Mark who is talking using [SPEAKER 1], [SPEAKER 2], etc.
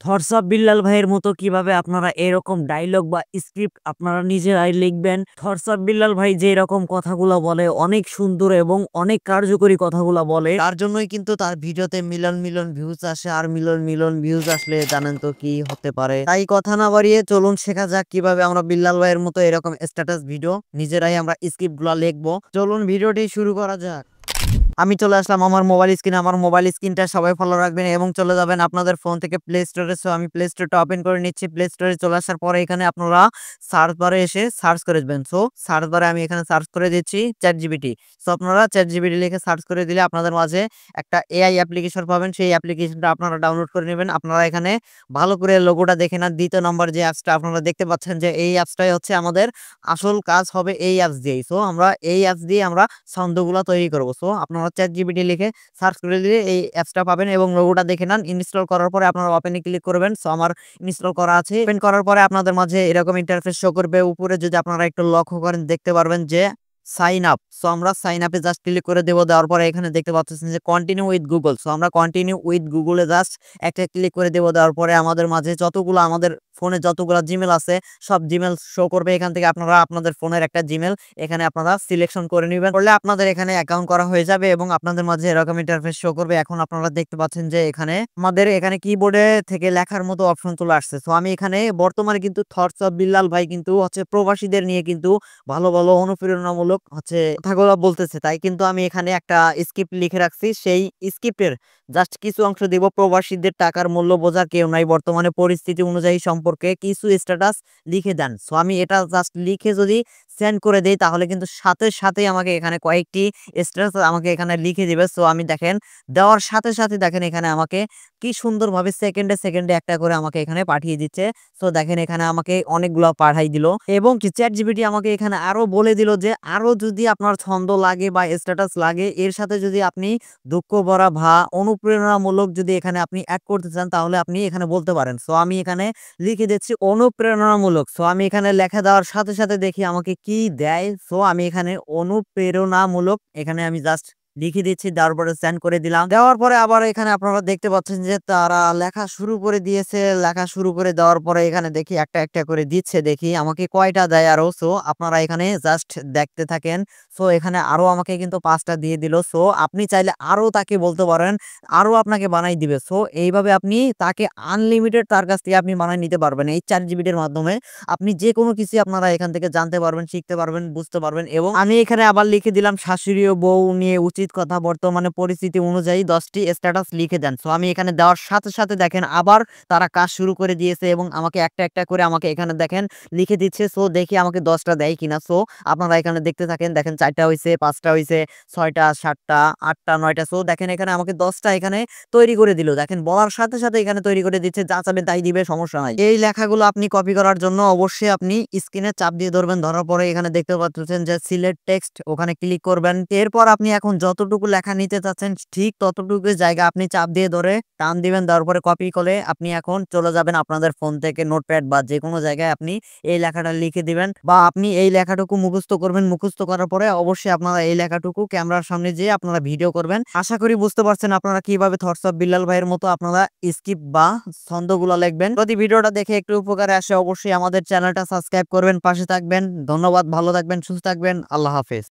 [SPEAKER 1] Thoughts of Billal ভাইয়ের মতো কিভাবে আপনারা এরকম ডায়লগ বা স্ক্রিপ্ট আপনারা নিজেরাই লিখবেন। থটস অফ বিল্লাল ভাই যে এরকম কথাগুলো বলে অনেক সুন্দর এবং অনেক কার্যকরী কথাগুলো বলে, তার জন্যই কিন্তু তার ভিডিওতে মিলিয়ন মিলিয়ন ভিউজ আসে। আর মিলিয়ন মিলিয়ন ভিউজ আসলে জানেন তো কি হতে পারে। তাই কথা না বাড়িয়ে চলুন শেখা যাক কিভাবে আমরা বিল্লাল ভাইয়ের মতো এরকম স্ট্যাটাস ভিডিও নিজেরাই আমরা স্ক্রিপ্ট গুলা লিখবো। চলুন ভিডিওটি শুরু করা যাক। আমি চলে আসলাম আমার মোবাইল স্ক্রিনে। আমার মোবাইল স্ক্রিনটা সবাই ফলো রাখবেন এবং চলে যাবেন আপনাদের ফোন থেকে প্লে স্টোরে। সো আমি প্লে স্টোরটা ওপেন করে নিচ্ছি। প্লে স্টোরে চলে আসার পরে এখানে আপনারা সার্চ বারে এসে সার্চ করে দেবেন। সো সার্চ বারে আমি এখানে সার্চ করে দিচ্ছি চ্যাট জিপিটি। সো আপনারা চ্যাট জিপিটি লিখে সার্চ করে দিলে আপনাদের মাঝে একটা এআই অ্যাপ্লিকেশন পাবেন। সেই অ্যাপ্লিকেশনটা আপনারা ডাউনলোড করে নেবেন। আপনারা এখানে ভালো করে লোগোটা দেখে নেন। দ্বিতীয় নম্বর যে অ্যাপসটা আপনারা দেখতে পাচ্ছেন, যে এই অ্যাপসটাই হচ্ছে আমাদের আসল কাজ হবে এই অ্যাপস দিয়েই। সো আমরা এই অ্যাপস দিয়ে আমরা ছন্দগুলো তৈরি করব। সো আপনারা চ্যাট জিপিটি লিখে সার্চ করে দিলে এই অ্যাপসটা পাবেন এবং লোগোটা দেখে নেন। ইনস্টল করার পরে আপনারা ওপেনে ক্লিক করবেন। সো আমার ইনস্টল করা আছে। ওপেন করার পরে আপনাদের মাঝে এরকম ইন্টারফেস শো করবে। উপরে যদি আপনারা একটু লক্ষ্য করেন দেখতে পারবেন যে সাইন আপ। সো আমরা সাইন আপে জাস্ট ক্লিক করে দেবো। দেওয়ার পরে এখানে দেখতে পাচ্ছেন যে কন্টিনিউ উইথ গুগল। সো আমরা কন্টিনিউ উইথ গুগলে জাস্ট একটা ক্লিক করে দেবো। দেওয়ার পরে আমাদের মাঝে যতগুলো আমাদের ফোনে যতগুলো জিমেল আছে সব জিমেল শো করবে। এখান থেকে আপনারা আপনাদের ফোনের একটা জিমেল এখানে আপনারা সিলেকশন করে নেবেন। করলে আপনাদের এখানে অ্যাকাউন্ট করা হয়ে যাবে এবং আপনাদের মাঝে এরকম ইন্টারফেস শো করবে। এখন আপনারা দেখতে পাচ্ছেন যে এখানে আমাদের এখানে কিবোর্ডে থেকে লেখার মতো অপশন চলে আসছে। সো আমি এখানে বর্তমানে কিন্তু থটস অফ বিল্লাল ভাই কিন্তু হচ্ছে প্রবাসীদের নিয়ে কিন্তু ভালো ভালো অনুপ্রেরণামূলক হচ্ছে কথাগুলো বলতেছে। তাই কিন্তু আমি এখানে একটা স্ক্রিপ্ট লিখে রাখছি। সেই স্ক্রিপ্টের জাস্ট কিছু অংশ দিব। প্রবাসীদের টাকার মূল্য বোঝার কেউ নাই, বর্তমানে পরিস্থিতি অনুযায়ী সম্পর্কে কিছু স্ট্যাটাস লিখে দেন। সো আমি এটা জাস্ট লিখে যদি সেন্ড করে দেই তাহলে কিন্তু সাথে সাথে আমাকে এখানে কয়েকটি স্ট্যাটাস আমাকে এখানে লিখে দিবে। সো আমি দেখেন দেওয়ার সাথে সাথে দেখেন এখানে আমাকে কি সুন্দরভাবে সেকেন্ডে সেকেন্ডে একটা করে আমাকে এখানে পাঠিয়ে দিচ্ছে। সো দেখেন এখানে আমাকে অনেকগুলো পাঠাই দিল এবং কি চ্যাট জিপিটি আমাকে এখানে আরো বলে দিল যে আরো যদি আপনার ছন্দ লাগে বা স্ট্যাটাস লাগে, এর সাথে যদি আপনি দুঃখ ভরা বা অনুপ্রেরণামূলক যদি এখানে আপনি অ্যাড করতে চান তাহলে আপনি এখানে বলতে পারেন। সো আমি এখানে লিখে দিচ্ছি অনুপ্রেরণামূলক। সো আমি এখানে লেখা দেওয়ার সাথে সাথে দেখি আমাকে কি দেয়। সো আমি এখানে অনুপ্রেরণামূলক এখানে আমি জাস্ট লিখে দিচ্ছি। দেওয়ার পরে সেন্ড করে দিলাম। দেওয়ার পরে আবার এখানে আপনারা দেখতে পাচ্ছেন যে তারা লেখা শুরু করে দিয়েছে। লেখা শুরু করে দেওয়ার পরে এখানে দেখি একটা একটা করে দিচ্ছে, দেখি আমাকে কয়টা দেয় আরো। সো আপনারা এখানে জাস্ট দেখতে থাকেন। সো এখানে আরো আমাকে কিন্তু 5টা দিয়ে দিল। সো আপনি চাইলে আরো তাকে বলতে পারেন, আরো আপনাকে বানাই দিবে। সো এইভাবে আপনি তাকে আনলিমিটেড তার কাছ থেকে আপনি বানাই নিতে পারবেন। এই চ্যাট জিপিটির মাধ্যমে আপনি যে কোনো কিছু আপনারা এখান থেকে জানতে পারবেন, শিখতে পারবেন, বুঝতে পারবেন। এবং আমি এখানে আবার লিখে দিলাম শাশুড়ি ও বউ নিয়ে উচিত কথা, বর্তমানে পরিস্থিতি অনুযায়ী 10টি স্ট্যাটাস লিখে দেন। সো আমি এখানে দেওয়ার সাথে সাথে দেখেন আবার তারা কাজ শুরু করে দিয়েছে এবং আমাকে একটা একটা করে আমাকে এখানে দেখেন লিখে দিচ্ছে। সো দেখি আমাকে 10টা দেয় কিনা। সো আপনারা এখানে দেখতে থাকেন। দেখেন 4টা হয়েছে, 5টা হয়েছে, 6টা, 7টা, 8টা, 9টা। সো দেখেন এখানে আমাকে 10টা এখানে তৈরি করে দিল। দেখেন বলার সাথে সাথে এখানে তৈরি করে দিচ্ছে। যা চাবেন তাই দিবে, সমস্যা নাই। এই লেখাগুলো আপনি কপি করার জন্য অবশ্যই আপনি স্ক্রিনে চাপ দিয়ে ধরবেন। ধরার পরে এখানে দেখতে পাচ্ছেন যে সিলেক্ট টেক্সট, ওখানে ক্লিক করবেন। এরপর আপনি এখন যতটুকু লেখা নিতে চাচ্ছেন ঠিক ততটুকু জায়গা আপনি চাপ দিয়ে ধরে টান দিবেন। দেওয়ার পরে কপি করে আপনি এখন চলে যাবেন আপনাদের ফোন থেকে নোটপ্যাড বা যে কোনো জায়গায় আপনি এই লেখাটা লিখে দিবেন বা আপনি এই লেখাটুকু মুখস্থ করবেন। মুখস্থ করার পরে অবশ্যই আপনারা এই লেখাটুকু ক্যামেরার সামনে যেয়ে আপনারা ভিডিও করবেন। আশা করি বুঝতে পারছেন আপনারা কিভাবে থটস অফ বিল্লাল ভাইয়ের মতো আপনারা স্ক্রিপ্ট বা ছন্দগুলো লিখবেন। যদি ভিডিওটা দেখে একটু উপকারে আসে অবশ্যই আমাদের চ্যানেলটা সাবস্ক্রাইব করবেন, পাশে থাকবেন। ধন্যবাদ, ভালো থাকবেন, সুস্থ থাকবেন, আল্লাহ হাফেজ।